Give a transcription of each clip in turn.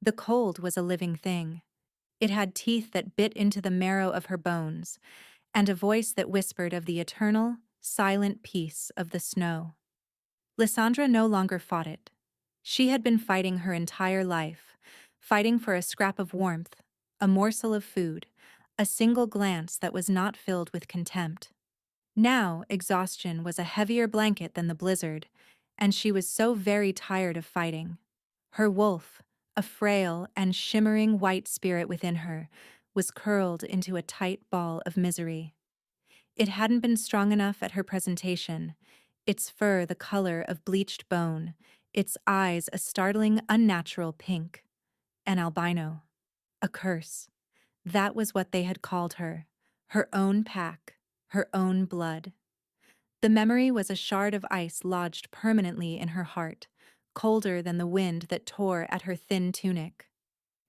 The cold was a living thing. It had teeth that bit into the marrow of her bones, and a voice that whispered of the eternal, silent peace of the snow. Lysandra no longer fought it. She had been fighting her entire life, fighting for a scrap of warmth, a morsel of food, a single glance that was not filled with contempt. Now, exhaustion was a heavier blanket than the blizzard, and she was so very tired of fighting. Her wolf, a frail and shimmering white spirit within her, was curled into a tight ball of misery. It hadn't been strong enough at her presentation, its fur the color of bleached bone, its eyes a startling, unnatural pink. An albino. A curse. That was what they had called her. Her own pack. Her own blood. The memory was a shard of ice lodged permanently in her heart, colder than the wind that tore at her thin tunic.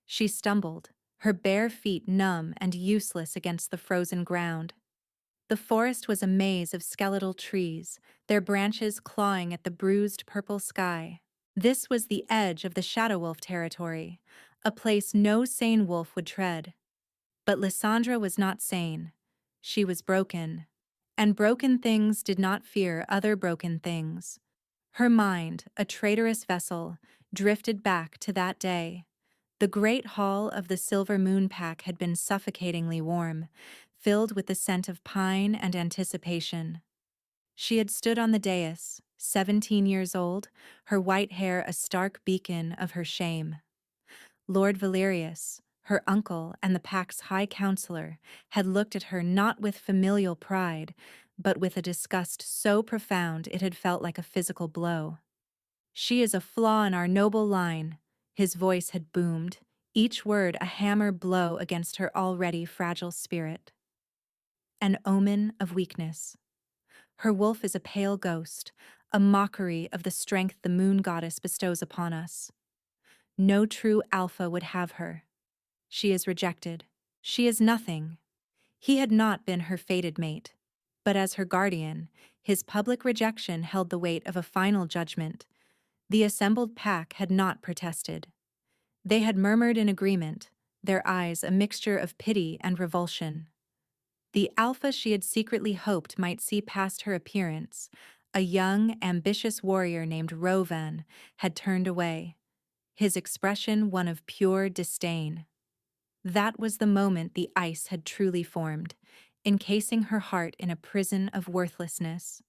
She stumbled, her bare feet numb and useless against the frozen ground. The forest was a maze of skeletal trees, their branches clawing at the bruised purple sky. This was the edge of the Shadow Wolf territory, a place no sane wolf would tread. But Lysandra was not sane. She was broken. And broken things did not fear other broken things. Her mind, a traitorous vessel, drifted back to that day. The great hall of the Silver Moon Pack had been suffocatingly warm, filled with the scent of pine and anticipation. She had stood on the dais, 17 years old, her white hair a stark beacon of her shame. Lord Valerius, her uncle and the pack's high counselor, had looked at her not with familial pride, but with a disgust so profound it had felt like a physical blow. "She is a flaw in our noble line," his voice had boomed, each word a hammer blow against her already fragile spirit. An omen of weakness. Her wolf is a pale ghost, a mockery of the strength the moon goddess bestows upon us. No true alpha would have her. She is rejected. She is nothing. He had not been her fated mate, but as her guardian, his public rejection held the weight of a final judgment. The assembled pack had not protested. They had murmured in agreement, their eyes a mixture of pity and revulsion. The alpha she had secretly hoped might see past her appearance, a young, ambitious warrior named Rovan, had turned away, his expression one of pure disdain. That was the moment the ice had truly formed, encasing her heart in a prison of worthlessness.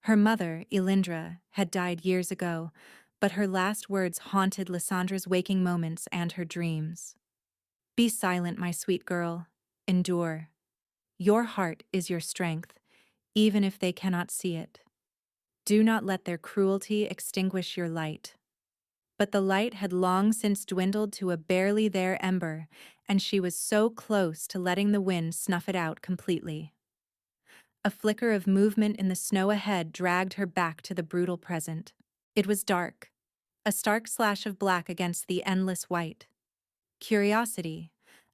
Her mother, Elindra, had died years ago, but her last words haunted Lysandra's waking moments and her dreams. "Be silent, my sweet girl. Endure. Your heart is your strength, even if they cannot see it. Do not let their cruelty extinguish your light." But the light had long since dwindled to a barely there ember, and she was so close to letting the wind snuff it out completely. A flicker of movement in the snow ahead dragged her back to the brutal present. It was dark, a stark slash of black against the endless white. Curiosity,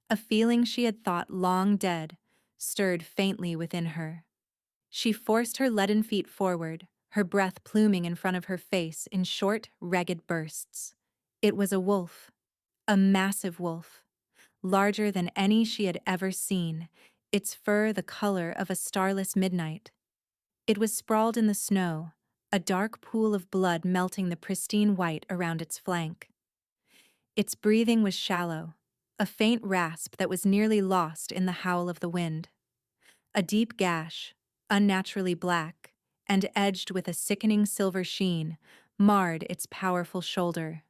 a feeling she had thought long dead, stirred faintly within her. She forced her leaden feet forward, her breath pluming in front of her face in short, ragged bursts. It was a wolf, a massive wolf, larger than any she had ever seen, its fur the color of a starless midnight. It was sprawled in the snow, a dark pool of blood melting the pristine white around its flank. Its breathing was shallow, a faint rasp that was nearly lost in the howl of the wind. A deep gash, unnaturally black, and edged with a sickening silver sheen, marred its powerful shoulder.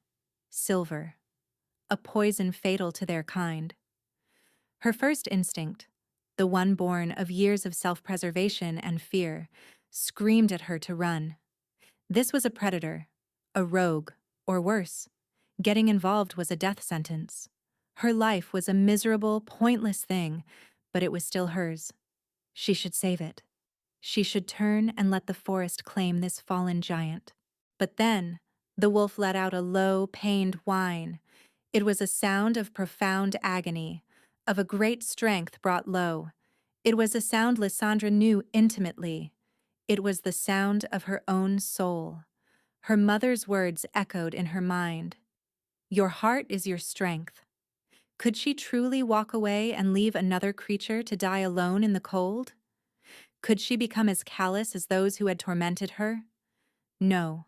Silver. A poison fatal to their kind. Her first instinct, the one born of years of self-preservation and fear, screamed at her to run. This was a predator, a rogue, or worse. Getting involved was a death sentence. Her life was a miserable, pointless thing, but it was still hers. She should save it. She should turn and let the forest claim this fallen giant. But then, the wolf let out a low, pained whine. It was a sound of profound agony, of a great strength brought low. It was a sound Lysandra knew intimately. It was the sound of her own soul. Her mother's words echoed in her mind. Your heart is your strength. Could she truly walk away and leave another creature to die alone in the cold? Could she become as callous as those who had tormented her? No,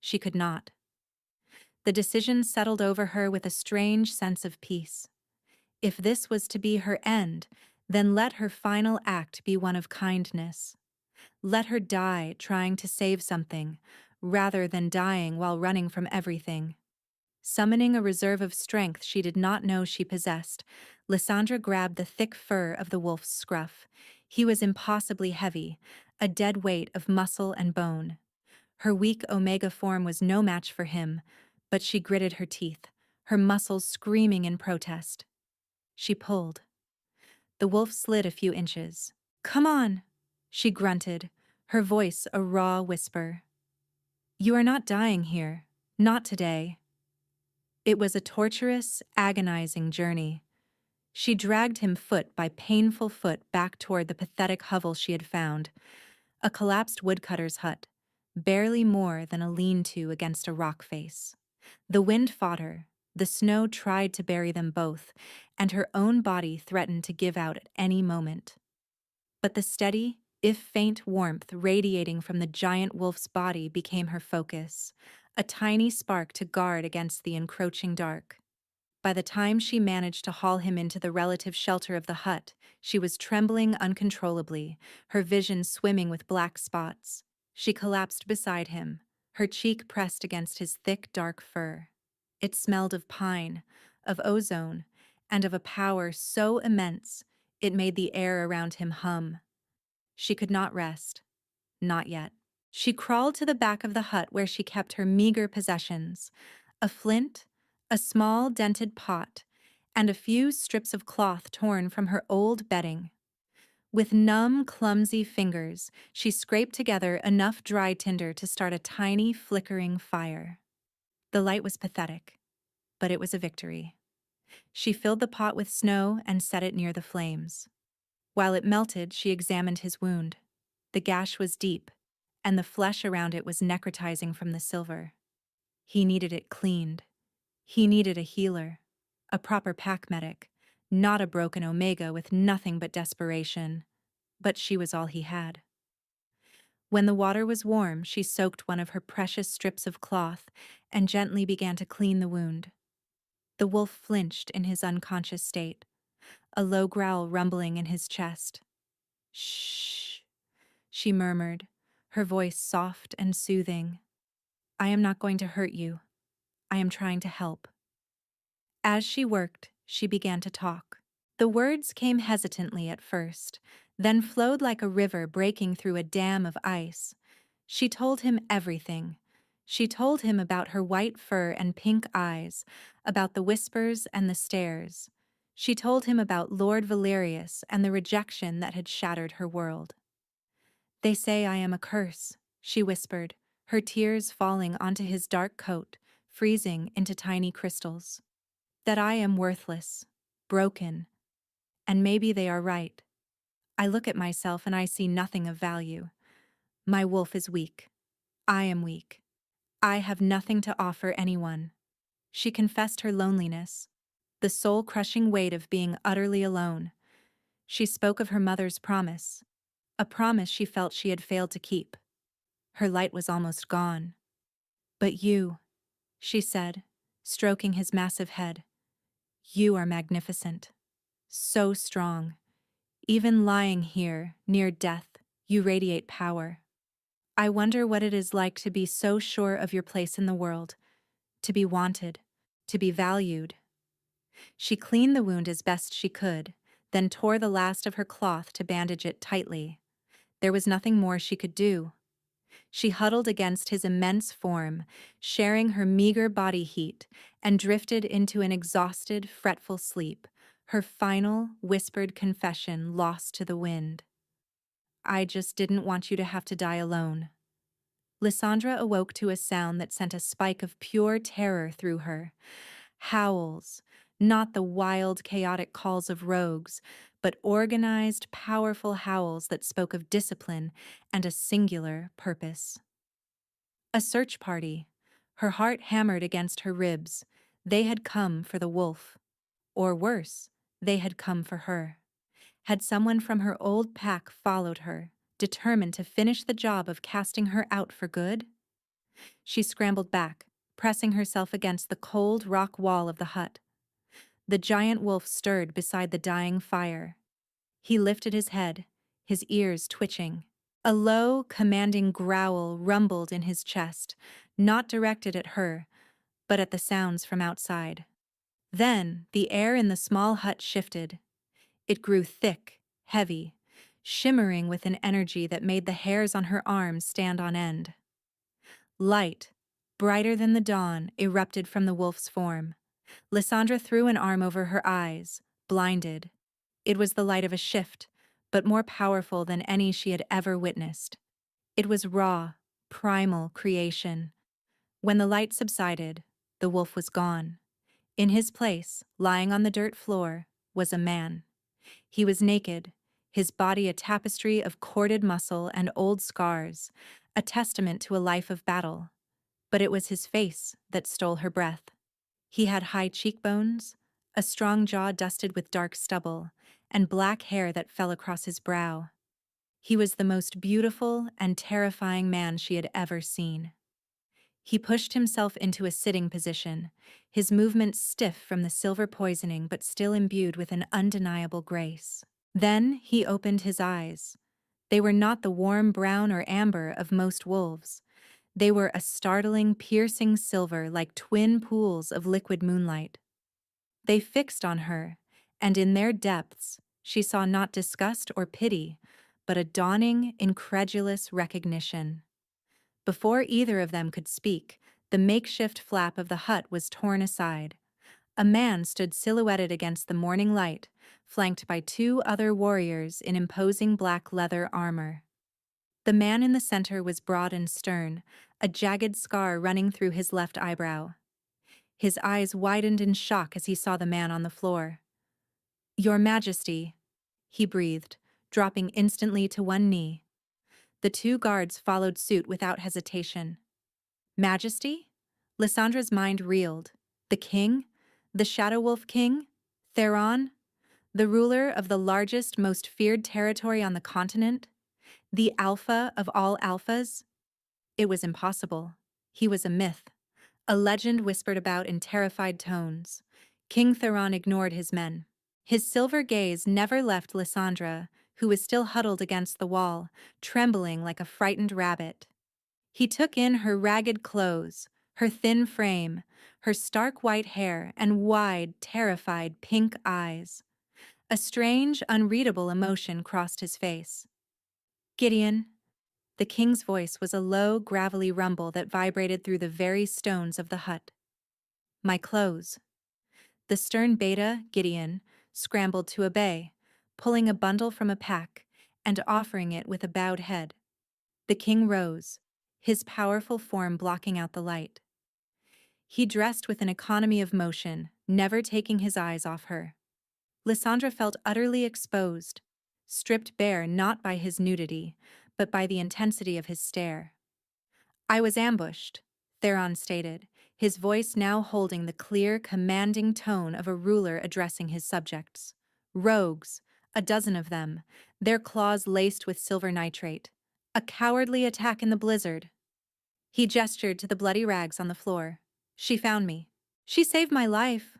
she could not. The decision settled over her with a strange sense of peace. If this was to be her end, then let her final act be one of kindness. Let her die trying to save something, rather than dying while running from everything. Summoning a reserve of strength she did not know she possessed, Lysandra grabbed the thick fur of the wolf's scruff. He was impossibly heavy, a dead weight of muscle and bone. Her weak omega form was no match for him, but she gritted her teeth, her muscles screaming in protest. She pulled. The wolf slid a few inches. "Come on," she grunted, her voice a raw whisper. "You are not dying here. Not today." It was a torturous, agonizing journey. She dragged him foot by painful foot back toward the pathetic hovel she had found, a collapsed woodcutter's hut, barely more than a lean-to against a rock face. The wind fought her, the snow tried to bury them both, and her own body threatened to give out at any moment. But the steady, if faint warmth radiating from the giant wolf's body became her focus, a tiny spark to guard against the encroaching dark. By the time she managed to haul him into the relative shelter of the hut, she was trembling uncontrollably, her vision swimming with black spots. She collapsed beside him, her cheek pressed against his thick, dark fur. It smelled of pine, of ozone, and of a power so immense it made the air around him hum. She could not rest. Not yet. She crawled to the back of the hut where she kept her meager possessions: a flint, a small dented pot, and a few strips of cloth torn from her old bedding. With numb, clumsy fingers, she scraped together enough dry tinder to start a tiny, flickering fire. The light was pathetic, but it was a victory. She filled the pot with snow and set it near the flames. While it melted, she examined his wound. The gash was deep, and the flesh around it was necrotizing from the silver. He needed it cleaned. He needed a healer, a proper pack medic, not a broken omega with nothing but desperation. But she was all he had. When the water was warm, she soaked one of her precious strips of cloth and gently began to clean the wound. The wolf flinched in his unconscious state, a low growl rumbling in his chest. "Shh," she murmured, her voice soft and soothing. "I am not going to hurt you. I am trying to help." As she worked, she began to talk. The words came hesitantly at first, then flowed like a river breaking through a dam of ice. She told him everything. She told him about her white fur and pink eyes, about the whispers and the stares. She told him about Lord Valerius and the rejection that had shattered her world. "They say I am a curse," she whispered, her tears falling onto his dark coat, freezing into tiny crystals. "That I am worthless, broken, and maybe they are right. I look at myself and I see nothing of value. My wolf is weak. I am weak. I have nothing to offer anyone." She confessed her loneliness, the soul-crushing weight of being utterly alone. She spoke of her mother's promise, a promise she felt she had failed to keep. Her light was almost gone. "But you," she said, stroking his massive head, "you are magnificent. So strong. Even lying here, near death, you radiate power. I wonder what it is like to be so sure of your place in the world, to be wanted, to be valued." She cleaned the wound as best she could, then tore the last of her cloth to bandage it tightly. There was nothing more she could do. She huddled against his immense form, sharing her meager body heat, and drifted into an exhausted, fretful sleep, her final, whispered confession lost to the wind. "I just didn't want you to have to die alone." Lysandra awoke to a sound that sent a spike of pure terror through her. Howls, not the wild, chaotic calls of rogues, but organized, powerful howls that spoke of discipline and a singular purpose. A search party. Her heart hammered against her ribs. They had come for the wolf. Or worse, they had come for her. Had someone from her old pack followed her, determined to finish the job of casting her out for good? She scrambled back, pressing herself against the cold rock wall of the hut. The giant wolf stirred beside the dying fire. He lifted his head, his ears twitching. A low, commanding growl rumbled in his chest, not directed at her, but at the sounds from outside. Then the air in the small hut shifted. It grew thick, heavy, shimmering with an energy that made the hairs on her arms stand on end. Light, brighter than the dawn, erupted from the wolf's form. Lysandra threw an arm over her eyes, blinded. It was the light of a shift, but more powerful than any she had ever witnessed. It was raw, primal creation. When the light subsided, the wolf was gone. In his place, lying on the dirt floor, was a man. He was naked, his body a tapestry of corded muscle and old scars, a testament to a life of battle. But it was his face that stole her breath. He had high cheekbones, a strong jaw dusted with dark stubble, and black hair that fell across his brow. He was the most beautiful and terrifying man she had ever seen. He pushed himself into a sitting position, his movements stiff from the silver poisoning but still imbued with an undeniable grace. Then he opened his eyes. They were not the warm brown or amber of most wolves. They were a startling, piercing silver like twin pools of liquid moonlight. They fixed on her, and in their depths, she saw not disgust or pity, but a dawning, incredulous recognition. Before either of them could speak, the makeshift flap of the hut was torn aside. A man stood silhouetted against the morning light, flanked by two other warriors in imposing black leather armor. The man in the center was broad and stern, a jagged scar running through his left eyebrow. His eyes widened in shock as he saw the man on the floor. "Your Majesty," he breathed, dropping instantly to one knee. The two guards followed suit without hesitation. Majesty? Lysandra's mind reeled. The king? The Shadow Wolf King? Theron? The ruler of the largest, most feared territory on the continent? The alpha of all alphas? It was impossible. He was a myth. A legend whispered about in terrified tones. King Theron ignored his men. His silver gaze never left Lysandra, who was still huddled against the wall, trembling like a frightened rabbit. He took in her ragged clothes, her thin frame, her stark white hair, and wide, terrified pink eyes. A strange, unreadable emotion crossed his face. "Gideon." The king's voice was a low, gravelly rumble that vibrated through the very stones of the hut. "My clothes." The stern beta, Gideon, scrambled to obey, pulling a bundle from a pack and offering it with a bowed head. The king rose, his powerful form blocking out the light. He dressed with an economy of motion, never taking his eyes off her. Lysandra felt utterly exposed, stripped bare not by his nudity, but by the intensity of his stare. "I was ambushed," Theron stated, his voice now holding the clear, commanding tone of a ruler addressing his subjects. "Rogues, a dozen of them, their claws laced with silver nitrate. A cowardly attack in the blizzard." He gestured to the bloody rags on the floor. "She found me. She saved my life."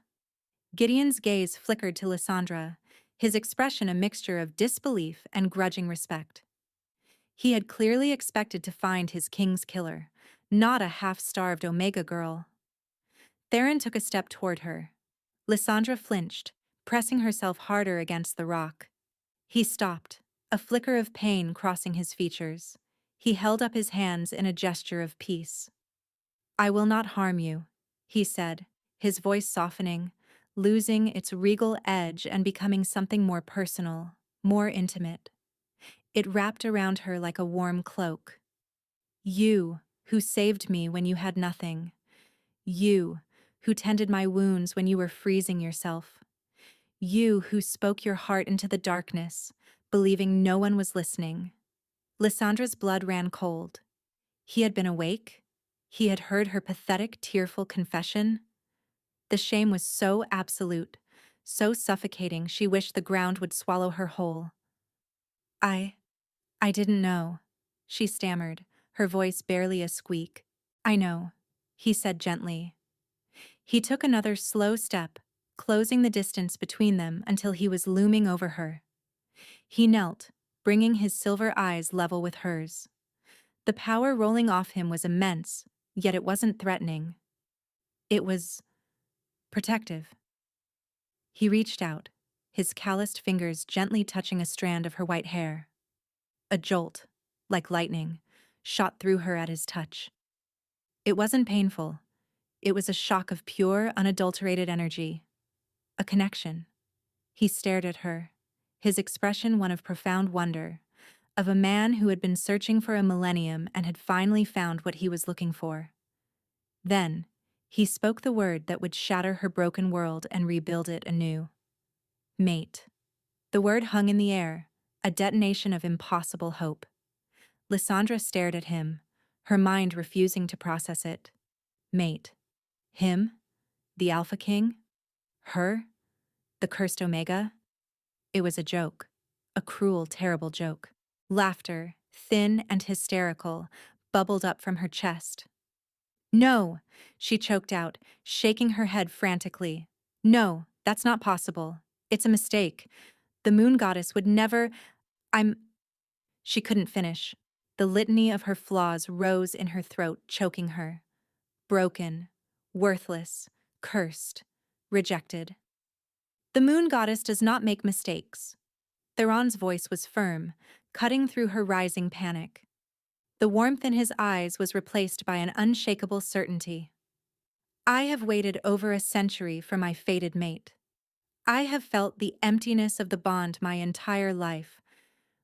Gideon's gaze flickered to Lysandra, his expression a mixture of disbelief and grudging respect. He had clearly expected to find his king's killer, not a half-starved Omega girl. Theron took a step toward her. Lysandra flinched, pressing herself harder against the rock. He stopped, a flicker of pain crossing his features. He held up his hands in a gesture of peace. "I will not harm you," he said, his voice softening, losing its regal edge and becoming something more personal, more intimate. It wrapped around her like a warm cloak. "You, who saved me when you had nothing. You, who tended my wounds when you were freezing yourself. You, who spoke your heart into the darkness, believing no one was listening." Lysandra's blood ran cold. He had been awake. He had heard her pathetic, tearful confession. The shame was so absolute, so suffocating she wished the ground would swallow her whole. I I didn't know, she stammered, her voice barely a squeak. I know, he said gently. He took another slow step, closing the distance between them until he was looming over her. He knelt, bringing his silver eyes level with hers. The power rolling off him was immense, yet it wasn't threatening. It was protective. He reached out, his calloused fingers gently touching a strand of her white hair. A jolt, like lightning, shot through her at his touch. It wasn't painful. It was a shock of pure, unadulterated energy. A connection. He stared at her, his expression one of profound wonder, of a man who had been searching for a millennium and had finally found what he was looking for. Then, he spoke the word that would shatter her broken world and rebuild it anew. Mate. The word hung in the air, a detonation of impossible hope. Lysandra stared at him, her mind refusing to process it. Mate. Him? The Alpha King? Her? The cursed Omega? It was a joke. A cruel, terrible joke. Laughter, thin and hysterical, bubbled up from her chest. No, she choked out, shaking her head frantically. No, that's not possible. It's a mistake. The moon goddess would never. I'm. She couldn't finish. The litany of her flaws rose in her throat, choking her. Broken, worthless, cursed, rejected. The moon goddess does not make mistakes. Theron's voice was firm, cutting through her rising panic. The warmth in his eyes was replaced by an unshakable certainty. I have waited over a century for my fated mate. I have felt the emptiness of the bond my entire life.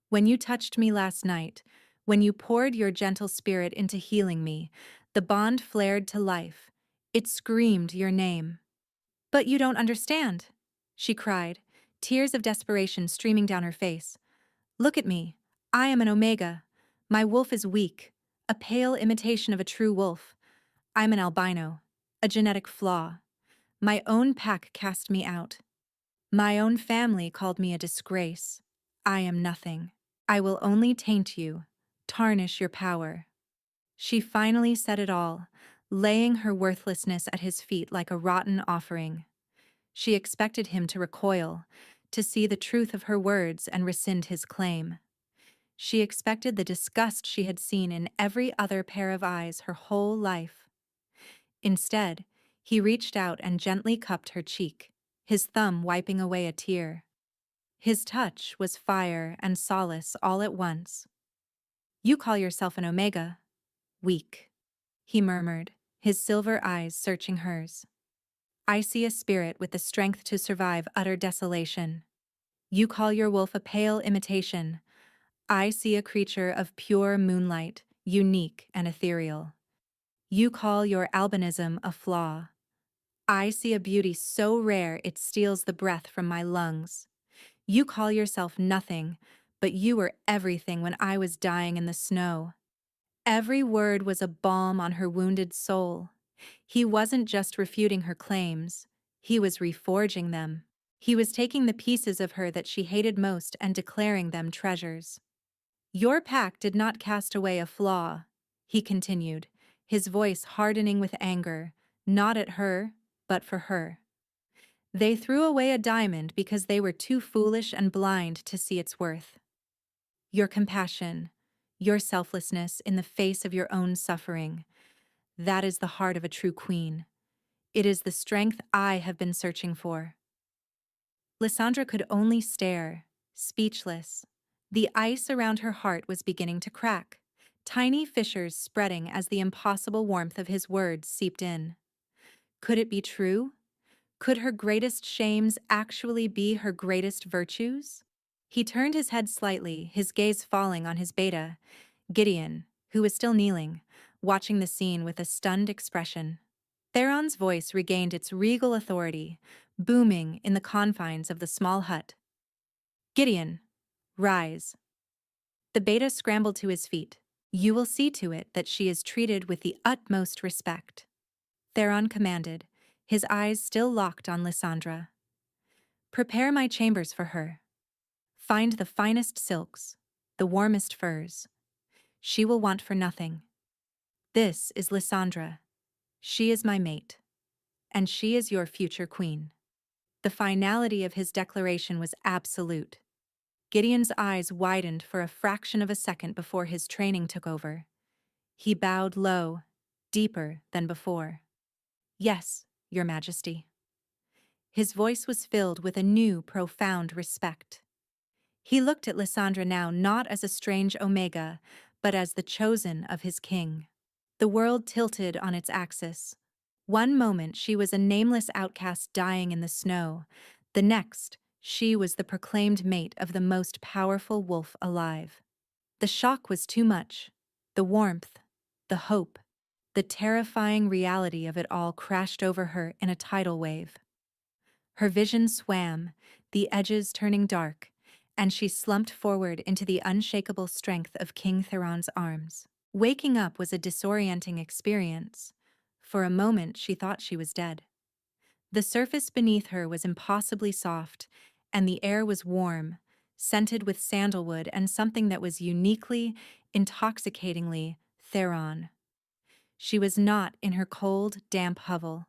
When you touched me last night, when you poured your gentle spirit into healing me, the bond flared to life. It screamed your name. But you don't understand, she cried, tears of desperation streaming down her face. Look at me. I am an Omega. My wolf is weak, a pale imitation of a true wolf. I'm an albino, a genetic flaw. My own pack cast me out. My own family called me a disgrace. I am nothing. I will only taint you, tarnish your power. She finally said it all, laying her worthlessness at his feet like a rotten offering. She expected him to recoil, to see the truth of her words and rescind his claim. She expected the disgust she had seen in every other pair of eyes her whole life. Instead, he reached out and gently cupped her cheek, his thumb wiping away a tear. His touch was fire and solace all at once. You call yourself an Omega? Weak, he murmured, his silver eyes searching hers. I see a spirit with the strength to survive utter desolation. You call your wolf a pale imitation. I see a creature of pure moonlight, unique and ethereal. You call your albinism a flaw. I see a beauty so rare it steals the breath from my lungs. You call yourself nothing, but you were everything when I was dying in the snow. Every word was a balm on her wounded soul. He wasn't just refuting her claims, he was reforging them. He was taking the pieces of her that she hated most and declaring them treasures. Your pack did not cast away a flaw, he continued, his voice hardening with anger, not at her, but for her. They threw away a diamond because they were too foolish and blind to see its worth. Your compassion, your selflessness in the face of your own suffering, that is the heart of a true queen. It is the strength I have been searching for. Lysandra could only stare, speechless. The ice around her heart was beginning to crack, tiny fissures spreading as the impossible warmth of his words seeped in. Could it be true? Could her greatest shames actually be her greatest virtues? He turned his head slightly, his gaze falling on his beta, Gideon, who was still kneeling, watching the scene with a stunned expression. Theron's voice regained its regal authority, booming in the confines of the small hut. Gideon, rise. The beta scrambled to his feet. You will see to it that she is treated with the utmost respect. Theron commanded, his eyes still locked on Lysandra. Prepare my chambers for her. Find the finest silks, the warmest furs. She will want for nothing. This is Lysandra. She is my mate. And she is your future queen. The finality of his declaration was absolute. Gideon's eyes widened for a fraction of a second before his training took over. He bowed low, deeper than before. Yes, Your Majesty. His voice was filled with a new, profound respect. He looked at Lysandra now not as a strange Omega, but as the chosen of his king. The world tilted on its axis. One moment she was a nameless outcast dying in the snow. The next, she was the proclaimed mate of the most powerful wolf alive. The shock was too much. The warmth, the hope, the terrifying reality of it all crashed over her in a tidal wave. Her vision swam, the edges turning dark, and she slumped forward into the unshakable strength of King Theron's arms. Waking up was a disorienting experience. For a moment she thought she was dead. The surface beneath her was impossibly soft, and the air was warm, scented with sandalwood and something that was uniquely, intoxicatingly Theron. She was not in her cold, damp hovel.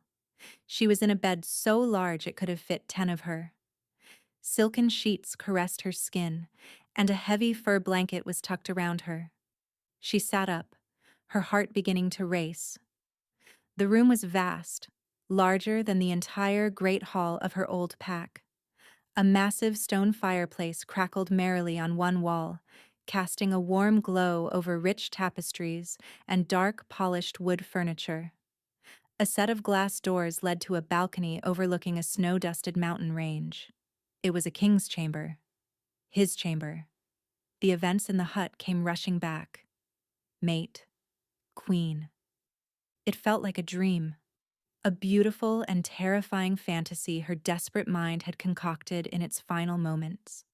She was in a bed so large it could have fit 10 of her. Silken sheets caressed her skin, and a heavy fur blanket was tucked around her. She sat up, her heart beginning to race. The room was vast, larger than the entire great hall of her old pack. A massive stone fireplace crackled merrily on one wall, casting a warm glow over rich tapestries and dark, polished wood furniture. A set of glass doors led to a balcony overlooking a snow-dusted mountain range. It was a king's chamber. His chamber. The events in the hut came rushing back. Mate. Queen. It felt like a dream. A beautiful and terrifying fantasy her desperate mind had concocted in its final moments.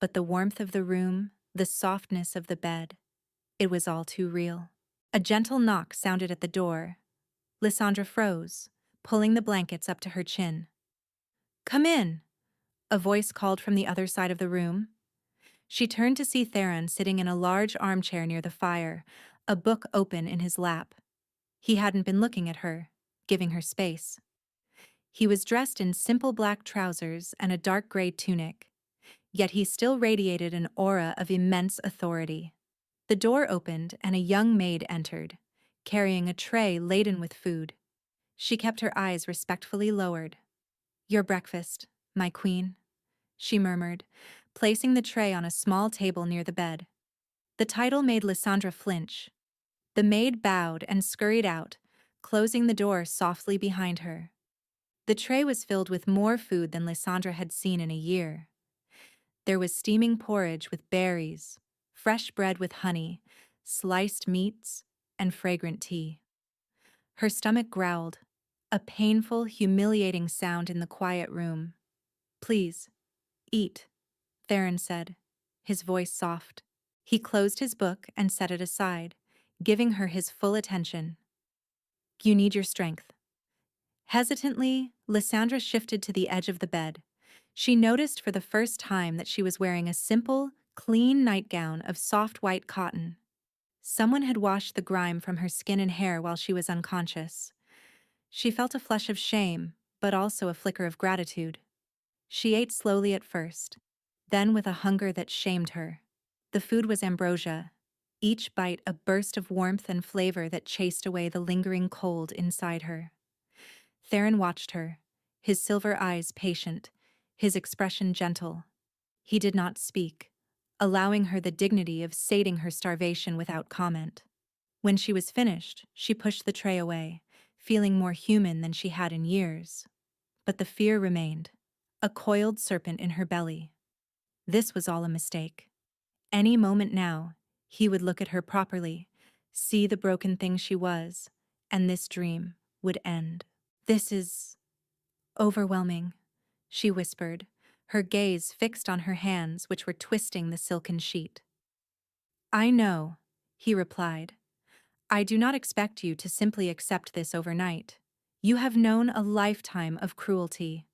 But the warmth of the room, the softness of the bed, it was all too real. A gentle knock sounded at the door. Lysandra froze, pulling the blankets up to her chin. "Come in," a voice called from the other side of the room. She turned to see Theron sitting in a large armchair near the fire, a book open in his lap. He hadn't been looking at her, giving her space. He was dressed in simple black trousers and a dark gray tunic, yet he still radiated an aura of immense authority. The door opened and a young maid entered, carrying a tray laden with food. She kept her eyes respectfully lowered. "Your breakfast, my queen," she murmured, placing the tray on a small table near the bed. The title made Lysandra flinch. The maid bowed and scurried out, closing the door softly behind her. The tray was filled with more food than Lysandra had seen in a year. There was steaming porridge with berries, fresh bread with honey, sliced meats, and fragrant tea. Her stomach growled, a painful, humiliating sound in the quiet room. "Please, eat," Theron said, his voice soft. He closed his book and set it aside, giving her his full attention. "You need your strength." Hesitantly, Lysandra shifted to the edge of the bed. She noticed for the first time that she was wearing a simple, clean nightgown of soft white cotton. Someone had washed the grime from her skin and hair while she was unconscious. She felt a flush of shame, but also a flicker of gratitude. She ate slowly at first, then with a hunger that shamed her. The food was ambrosia, each bite a burst of warmth and flavor that chased away the lingering cold inside her. Theron watched her, his silver eyes patient, his expression gentle. He did not speak, allowing her the dignity of sating her starvation without comment. When she was finished, she pushed the tray away, feeling more human than she had in years. But the fear remained, a coiled serpent in her belly. This was all a mistake. Any moment now, he would look at her properly, see the broken thing she was, and this dream would end. "This is overwhelming," she whispered, her gaze fixed on her hands which were twisting the silken sheet. "I know," he replied. "I do not expect you to simply accept this overnight. You have known a lifetime of cruelty.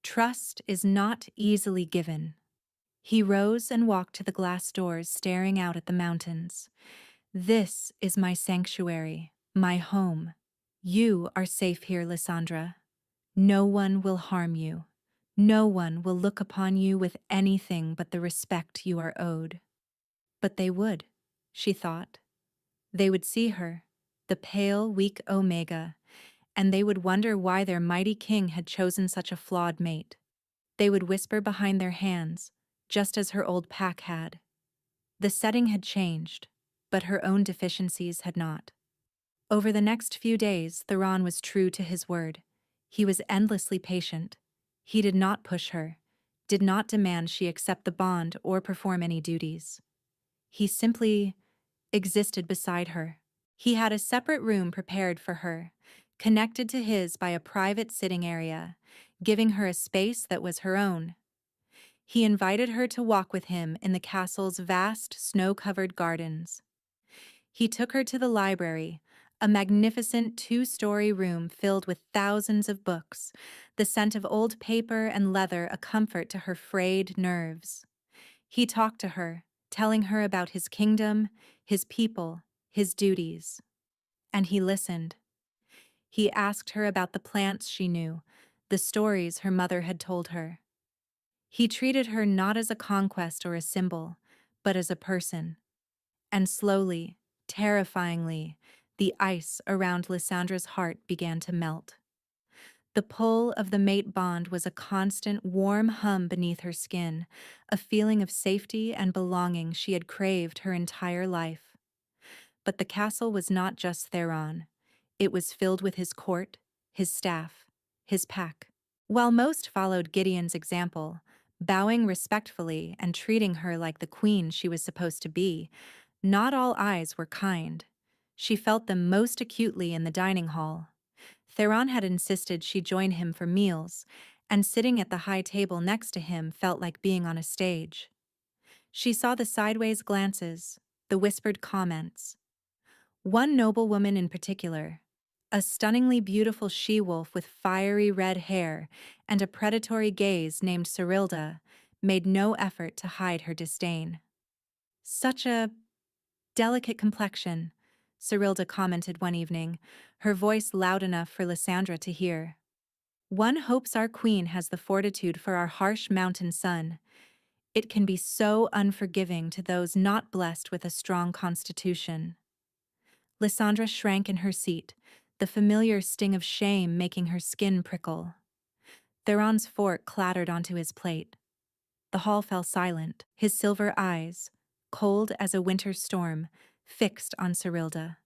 Trust is not easily given." He rose and walked to the glass doors, staring out at the mountains. "This is my sanctuary, my home. You are safe here, Lysandra. No one will harm you. No one will look upon you with anything but the respect you are owed." But they would, she thought. They would see her, the pale, weak Omega, and they would wonder why their mighty king had chosen such a flawed mate. They would whisper behind their hands, just as her old pack had. The setting had changed, but her own deficiencies had not. Over the next few days, Theron was true to his word. He was endlessly patient. He did not push her, did not demand she accept the bond or perform any duties. He simply existed beside her. He had a separate room prepared for her, connected to his by a private sitting area, giving her a space that was her own. He invited her to walk with him in the castle's vast, snow-covered gardens. He took her to the library, a magnificent two-story room filled with thousands of books, the scent of old paper and leather a comfort to her frayed nerves. He talked to her, telling her about his kingdom, his people, his duties. And he listened. He asked her about the plants she knew, the stories her mother had told her. He treated her not as a conquest or a symbol, but as a person. And slowly, terrifyingly, the ice around Lysandra's heart began to melt. The pull of the mate bond was a constant, warm hum beneath her skin, a feeling of safety and belonging she had craved her entire life. But the castle was not just Theron. It was filled with his court, his staff, his pack. While most followed Gideon's example, bowing respectfully and treating her like the queen she was supposed to be, not all eyes were kind. She felt them most acutely in the dining hall. Theron had insisted she join him for meals, and sitting at the high table next to him felt like being on a stage. She saw the sideways glances, the whispered comments. One noblewoman in particular, a stunningly beautiful she-wolf with fiery red hair and a predatory gaze named Cyrilda, made no effort to hide her disdain. "Such a delicate complexion," Cyrilda commented one evening, her voice loud enough for Lysandra to hear. "One hopes our queen has the fortitude for our harsh mountain sun. It can be so unforgiving to those not blessed with a strong constitution." Lysandra shrank in her seat, the familiar sting of shame making her skin prickle. Theron's fork clattered onto his plate. The hall fell silent, his silver eyes, cold as a winter storm, fixed on Cyrilda.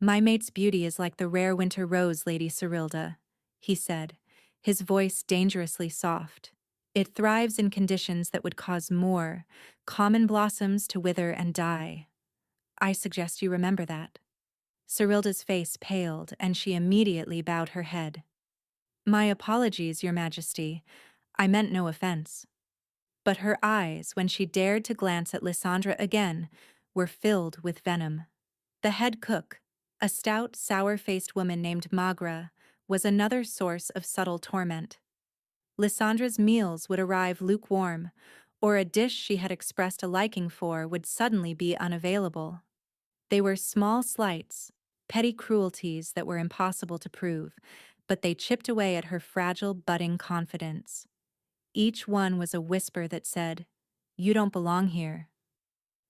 "My mate's beauty is like the rare winter rose, Lady Cyrilda," he said, his voice dangerously soft. "It thrives in conditions that would cause more common blossoms to wither and die. I suggest you remember that." Cyrilda's face paled, and she immediately bowed her head. "My apologies, Your Majesty. I meant no offense." But her eyes, when she dared to glance at Lysandra again, were filled with venom. The head cook, a stout, sour-faced woman named Magra, was another source of subtle torment. Lysandra's meals would arrive lukewarm, or a dish she had expressed a liking for would suddenly be unavailable. They were small slights, petty cruelties that were impossible to prove, but they chipped away at her fragile, budding confidence. Each one was a whisper that said, "You don't belong here."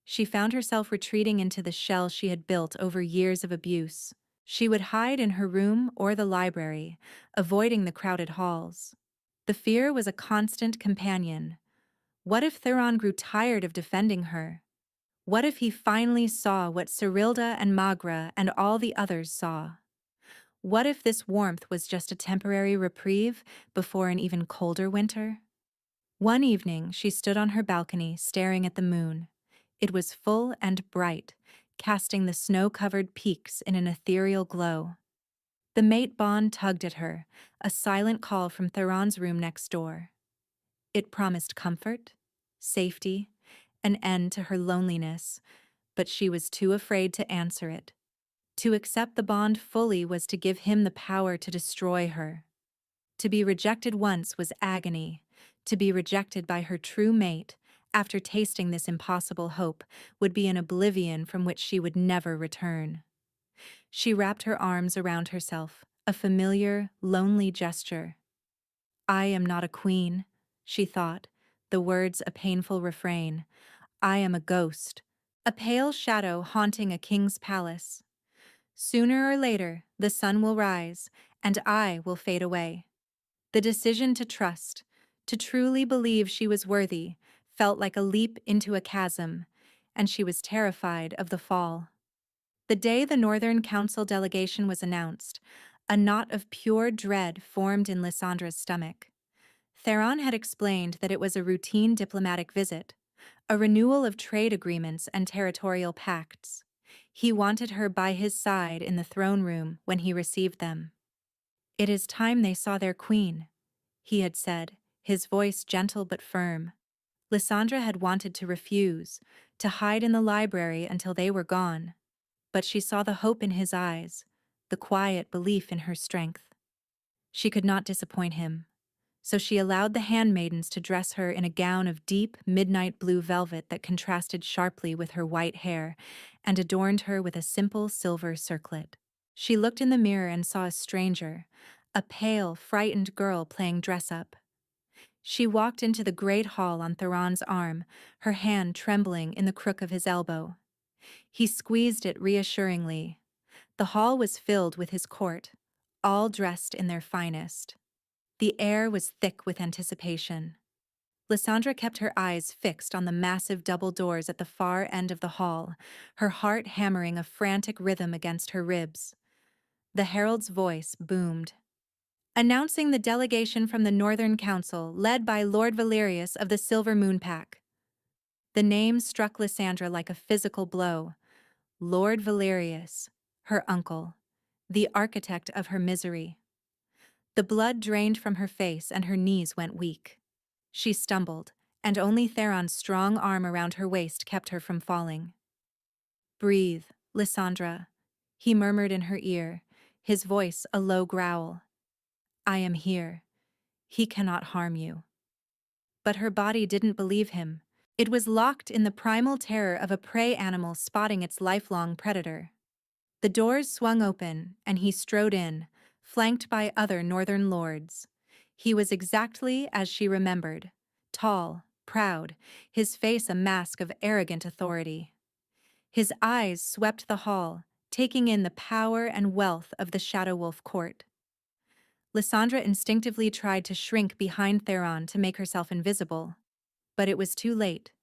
She found herself retreating into the shell she had built over years of abuse. She would hide in her room or the library, avoiding the crowded halls. The fear was a constant companion. What if Theron grew tired of defending her? What if he finally saw what Cyrilda and Magra and all the others saw? What if this warmth was just a temporary reprieve before an even colder winter? One evening, she stood on her balcony, staring at the moon. It was full and bright, casting the snow-covered peaks in an ethereal glow. The mate bond tugged at her, a silent call from Theron's room next door. It promised comfort, safety, an end to her loneliness, but she was too afraid to answer it. To accept the bond fully was to give him the power to destroy her. To be rejected once was agony. To be rejected by her true mate, after tasting this impossible hope, would be an oblivion from which she would never return. She wrapped her arms around herself, a familiar, lonely gesture. "I am not a queen," she thought, the words a painful refrain. "I am a ghost, a pale shadow haunting a king's palace. Sooner or later, the sun will rise, and I will fade away." The decision to trust, to truly believe she was worthy, felt like a leap into a chasm, and she was terrified of the fall. The day the Northern Council delegation was announced, a knot of pure dread formed in Lysandra's stomach. Theron had explained that it was a routine diplomatic visit, a renewal of trade agreements and territorial pacts. He wanted her by his side in the throne room when he received them. "It is time they saw their queen," he had said, his voice gentle but firm. Lysandra had wanted to refuse, to hide in the library until they were gone. But she saw the hope in his eyes, the quiet belief in her strength. She could not disappoint him, so she allowed the handmaidens to dress her in a gown of deep midnight blue velvet that contrasted sharply with her white hair and adorned her with a simple silver circlet. She looked in the mirror and saw a stranger, a pale, frightened girl playing dress-up. She walked into the great hall on Theron's arm, her hand trembling in the crook of his elbow. He squeezed it reassuringly. The hall was filled with his court, all dressed in their finest. The air was thick with anticipation. Lysandra kept her eyes fixed on the massive double doors at the far end of the hall, her heart hammering a frantic rhythm against her ribs. The herald's voice boomed. "Announcing the delegation from the Northern Council, led by Lord Valerius of the Silver Moon Pack." The name struck Lysandra like a physical blow. Lord Valerius, her uncle, the architect of her misery. The blood drained from her face and her knees went weak. She stumbled, and only Theron's strong arm around her waist kept her from falling. "Breathe, Lysandra," he murmured in her ear, his voice a low growl. "I am here. He cannot harm you." But her body didn't believe him. It was locked in the primal terror of a prey animal spotting its lifelong predator. The doors swung open, and he strode in, flanked by other northern lords. He was exactly as she remembered, tall, proud, his face a mask of arrogant authority. His eyes swept the hall, taking in the power and wealth of the Shadow Wolf court. Lysandra instinctively tried to shrink behind Theron to make herself invisible. But it was too late.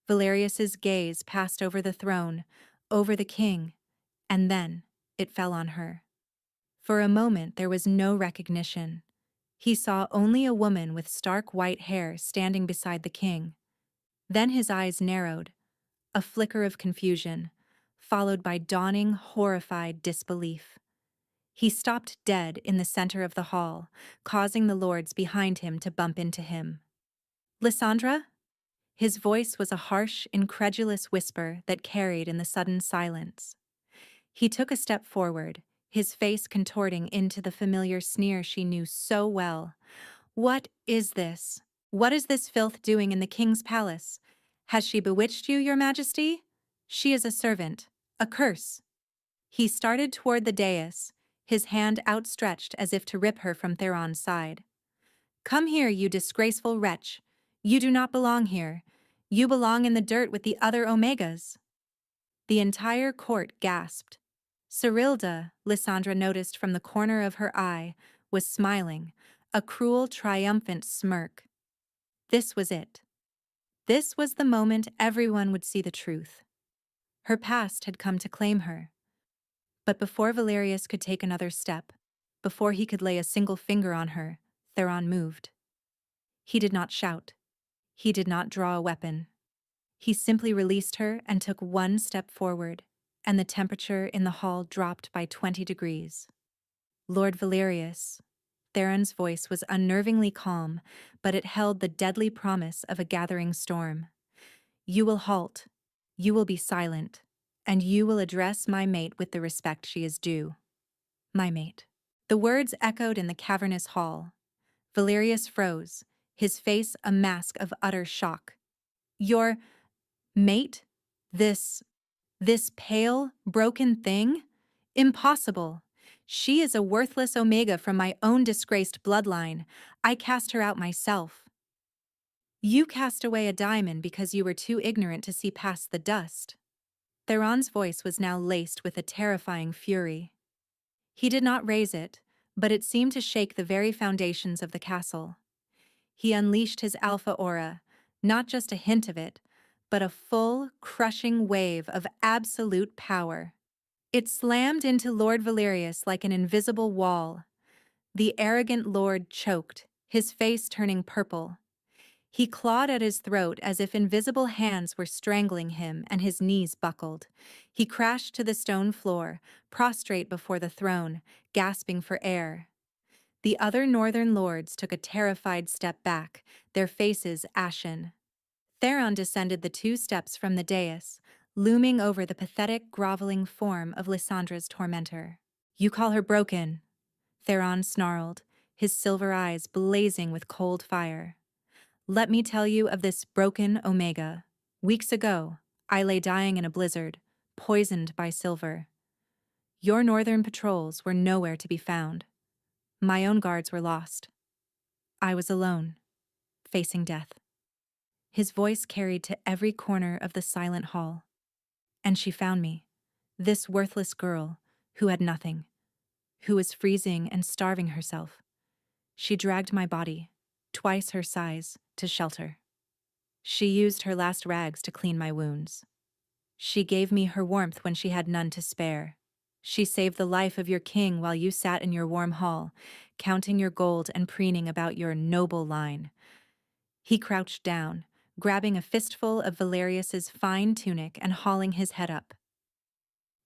Valerius's gaze passed over the throne, over the king, and then it fell on her. For a moment there was no recognition. He saw only a woman with stark white hair standing beside the king. Then his eyes narrowed, a flicker of confusion, followed by dawning, horrified disbelief. He stopped dead in the center of the hall, causing the lords behind him to bump into him. "Lysandra?" His voice was a harsh, incredulous whisper that carried in the sudden silence. He took a step forward, his face contorting into the familiar sneer she knew so well. "What is this? What is this filth doing in the king's palace? Has she bewitched you, your majesty? She is a servant, a curse." He started toward the dais, his hand outstretched as if to rip her from Theron's side. "Come here, you disgraceful wretch. You do not belong here. You belong in the dirt with the other Omegas." The entire court gasped. Cyrilda, Lysandra noticed from the corner of her eye, was smiling, a cruel, triumphant smirk. This was it. This was the moment everyone would see the truth. Her past had come to claim her. But before Valerius could take another step, before he could lay a single finger on her, Theron moved. He did not shout. He did not draw a weapon. He simply released her and took one step forward, and the temperature in the hall dropped by 20 degrees. "Lord Valerius." Theron's voice was unnervingly calm, but it held the deadly promise of a gathering storm. "You will halt. You will be silent. and you will address my mate with the respect she is due. My mate. The words echoed in the cavernous hall. Valerius froze, his face a mask of utter shock. Your mate? This pale, broken thing? Impossible. She is a worthless Omega from my own disgraced bloodline. I cast her out myself. You cast away a diamond because you were too ignorant to see past the dust. Theron's voice was now laced with a terrifying fury. He did not raise it, but it seemed to shake the very foundations of the castle. He unleashed his alpha aura, not just a hint of it, but a full, crushing wave of absolute power. It slammed into Lord Valerius like an invisible wall. The arrogant lord choked, his face turning purple. He clawed at his throat as if invisible hands were strangling him, and his knees buckled. He crashed to the stone floor, prostrate before the throne, gasping for air. The other northern lords took a terrified step back, their faces ashen. Theron descended the 2 steps from the dais, looming over the pathetic, groveling form of Lysandra's tormentor. "You call her broken," Theron snarled, his silver eyes blazing with cold fire. "Let me tell you of this broken Omega. Weeks ago, I lay dying in a blizzard, poisoned by silver. Your northern patrols were nowhere to be found. My own guards were lost. I was alone, facing death." His voice carried to every corner of the silent hall. "And she found me, this worthless girl, who had nothing, who was freezing and starving herself. She dragged my body, twice her size, to shelter. She used her last rags to clean my wounds. She gave me her warmth when she had none to spare. She saved the life of your king while you sat in your warm hall, counting your gold and preening about your noble line." He crouched down, grabbing a fistful of Valerius's fine tunic and hauling his head up.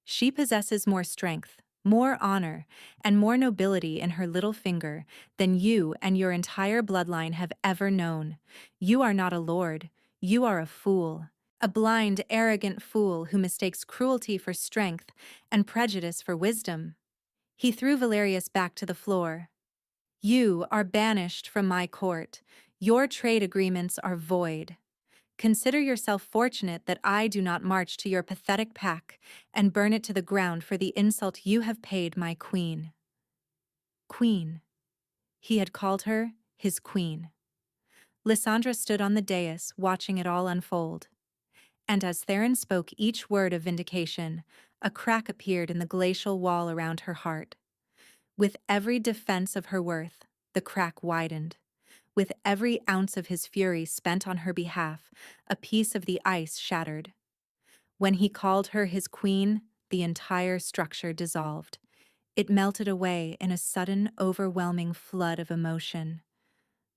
"She possesses more strength, more honor, and more nobility in her little finger than you and your entire bloodline have ever known. You are not a lord, you are a fool. A blind, arrogant fool who mistakes cruelty for strength and prejudice for wisdom." He threw Valerius back to the floor. "You are banished from my court. Your trade agreements are void. Consider yourself fortunate that I do not march to your pathetic pack and burn it to the ground for the insult you have paid my queen." Queen. He had called her his queen. Lysandra stood on the dais, watching it all unfold. And as Theron spoke each word of vindication, a crack appeared in the glacial wall around her heart. With every defense of her worth, the crack widened. With every ounce of his fury spent on her behalf, a piece of the ice shattered. When he called her his queen, the entire structure dissolved. It melted away in a sudden, overwhelming flood of emotion.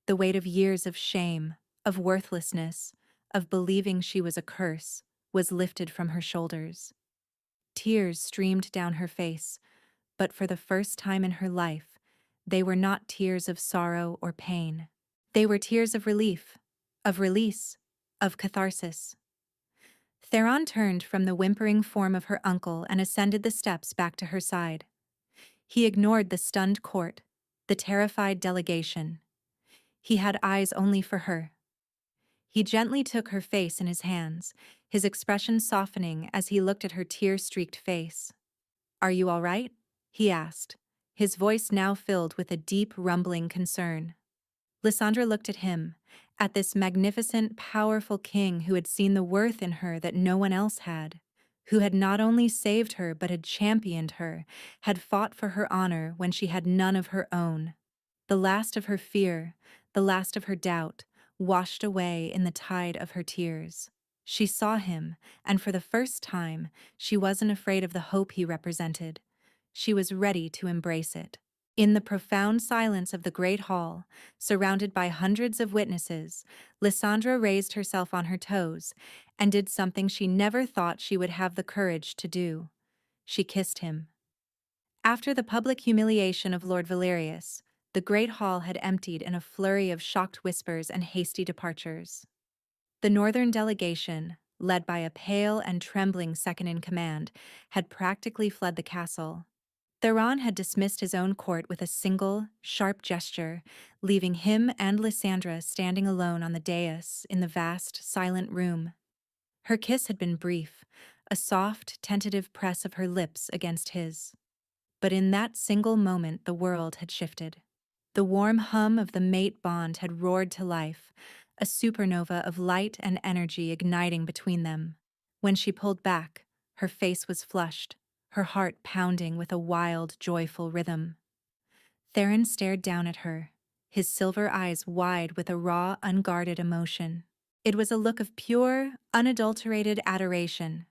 The weight of years of shame, of worthlessness, of believing she was a curse, was lifted from her shoulders. Tears streamed down her face, but for the first time in her life, they were not tears of sorrow or pain. They were tears of relief, of release, of catharsis. Theron turned from the whimpering form of her uncle and ascended the steps back to her side. He ignored the stunned court, the terrified delegation. He had eyes only for her. He gently took her face in his hands, his expression softening as he looked at her tear-streaked face. "Are you all right?" he asked, his voice now filled with a deep, rumbling concern. Lysandra looked at him, at this magnificent, powerful king who had seen the worth in her that no one else had, who had not only saved her but had championed her, had fought for her honor when she had none of her own. The last of her fear, the last of her doubt, washed away in the tide of her tears. She saw him, and for the first time, she wasn't afraid of the hope he represented. She was ready to embrace it. In the profound silence of the great hall, surrounded by hundreds of witnesses, Lysandra raised herself on her toes and did something she never thought she would have the courage to do. She kissed him. After the public humiliation of Lord Valerius, the great hall had emptied in a flurry of shocked whispers and hasty departures. The northern delegation, led by a pale and trembling second-in-command, had practically fled the castle. Theron had dismissed his own court with a single, sharp gesture, leaving him and Lysandra standing alone on the dais in the vast, silent room. Her kiss had been brief, a soft, tentative press of her lips against his. But in that single moment the world had shifted. The warm hum of the mate bond had roared to life, a supernova of light and energy igniting between them. When she pulled back, her face was flushed, her heart pounding with a wild, joyful rhythm. Theron stared down at her, his silver eyes wide with a raw, unguarded emotion. It was a look of pure, unadulterated adoration.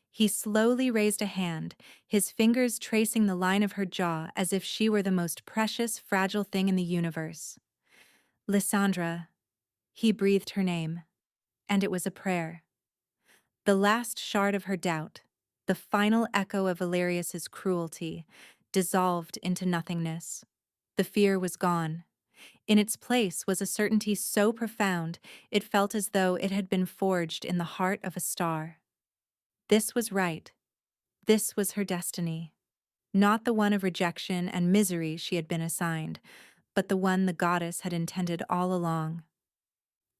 He slowly raised a hand, his fingers tracing the line of her jaw as if she were the most precious, fragile thing in the universe. Lysandra. He breathed her name, and it was a prayer. The last shard of her doubt, the final echo of Valerius's cruelty, dissolved into nothingness. The fear was gone. In its place was a certainty so profound it felt as though it had been forged in the heart of a star. This was right. This was her destiny. Not the one of rejection and misery she had been assigned, but the one the goddess had intended all along.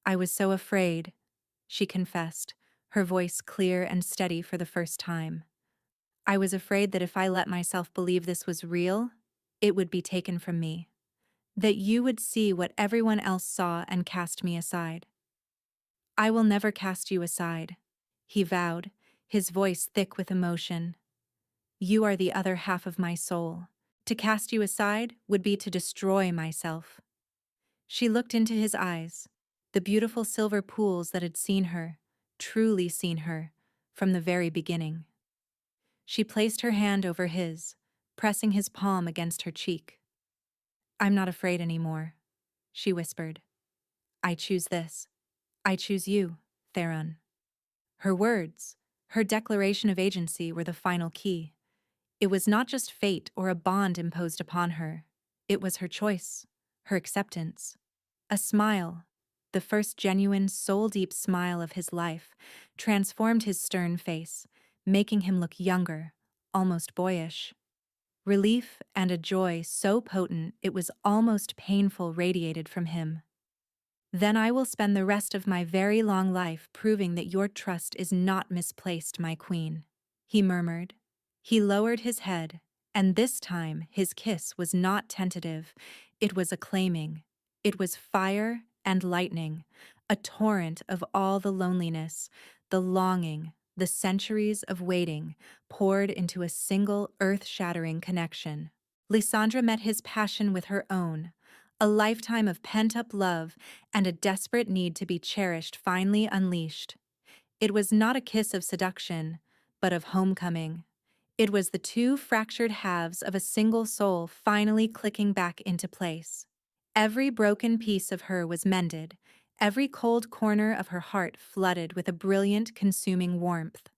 I was so afraid, she confessed, her voice clear and steady for the first time. I was afraid that if I let myself believe this was real, it would be taken from me. That you would see what everyone else saw and cast me aside. I will never cast you aside, he vowed, his voice thick with emotion. You are the other half of my soul. To cast you aside would be to destroy myself. She looked into his eyes, the beautiful silver pools that had seen her, truly seen her, from the very beginning. She placed her hand over his, pressing his palm against her cheek. I'm not afraid anymore, she whispered. I choose this. I choose you, Theron. Her words, her declaration of agency were the final key. It was not just fate or a bond imposed upon her. It was her choice, her acceptance. A smile, the first genuine, soul-deep smile of his life, transformed his stern face, making him look younger, almost boyish. Relief and a joy so potent it was almost painful radiated from him. Then I will spend the rest of my very long life proving that your trust is not misplaced, my queen, he murmured. He lowered his head, and this time his kiss was not tentative, it was acclaiming. It was fire and lightning, a torrent of all the loneliness, the longing, the centuries of waiting, poured into a single earth-shattering connection. Lysandra met his passion with her own, a lifetime of pent-up love and a desperate need to be cherished finally unleashed. It was not a kiss of seduction, but of homecoming. It was the two fractured halves of a single soul finally clicking back into place. Every broken piece of her was mended, every cold corner of her heart flooded with a brilliant, consuming warmth.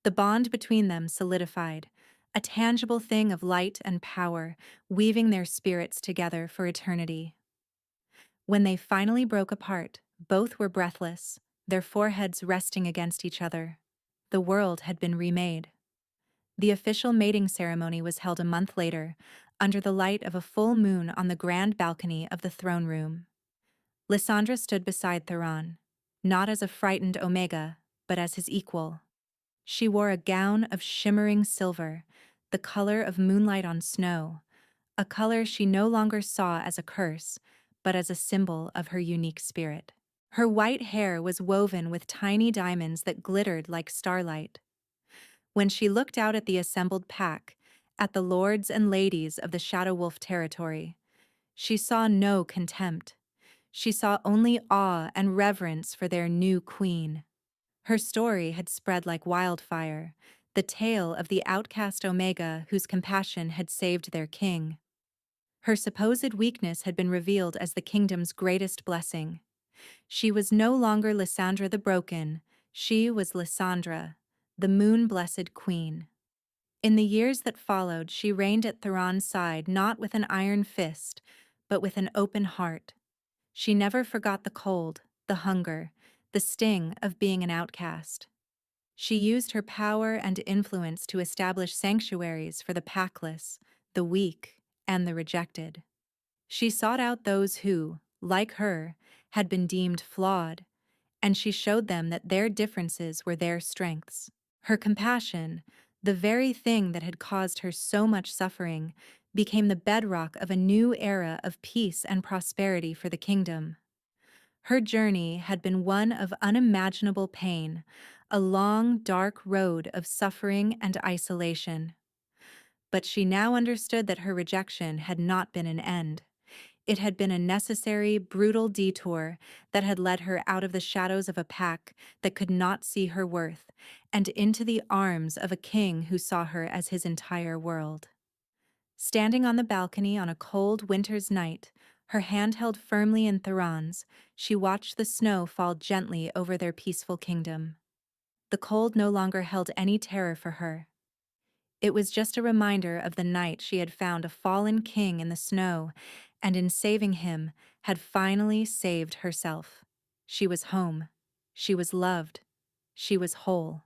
The bond between them solidified, a tangible thing of light and power, weaving their spirits together for eternity. When they finally broke apart, both were breathless, their foreheads resting against each other. The world had been remade. The official mating ceremony was held a month later, under the light of a full moon on the grand balcony of the throne room. Lysandra stood beside Theron, not as a frightened Omega, but as his equal. She wore a gown of shimmering silver, the color of moonlight on snow, a color she no longer saw as a curse, but as a symbol of her unique spirit. Her white hair was woven with tiny diamonds that glittered like starlight. When she looked out at the assembled pack, at the lords and ladies of the Shadow Wolf territory, she saw no contempt. She saw only awe and reverence for their new queen. Her story had spread like wildfire, the tale of the outcast Omega whose compassion had saved their king. Her supposed weakness had been revealed as the kingdom's greatest blessing. She was no longer Lysandra the Broken, she was Lysandra, the moon-blessed queen. In the years that followed, she reigned at Theron's side not with an iron fist, but with an open heart. She never forgot the cold, the hunger, the sting of being an outcast. She used her power and influence to establish sanctuaries for the packless, the weak, and the rejected. She sought out those who, like her, had been deemed flawed, and she showed them that their differences were their strengths. Her compassion, the very thing that had caused her so much suffering, became the bedrock of a new era of peace and prosperity for the kingdom. Her journey had been one of unimaginable pain, a long, dark road of suffering and isolation. But she now understood that her rejection had not been an end. It had been a necessary, brutal detour that had led her out of the shadows of a pack that could not see her worth and into the arms of a king who saw her as his entire world. Standing on the balcony on a cold winter's night, her hand held firmly in Theron's, she watched the snow fall gently over their peaceful kingdom. The cold no longer held any terror for her. It was just a reminder of the night she had found a fallen king in the snow, and in saving him, had finally saved herself. She was home. She was loved. She was whole.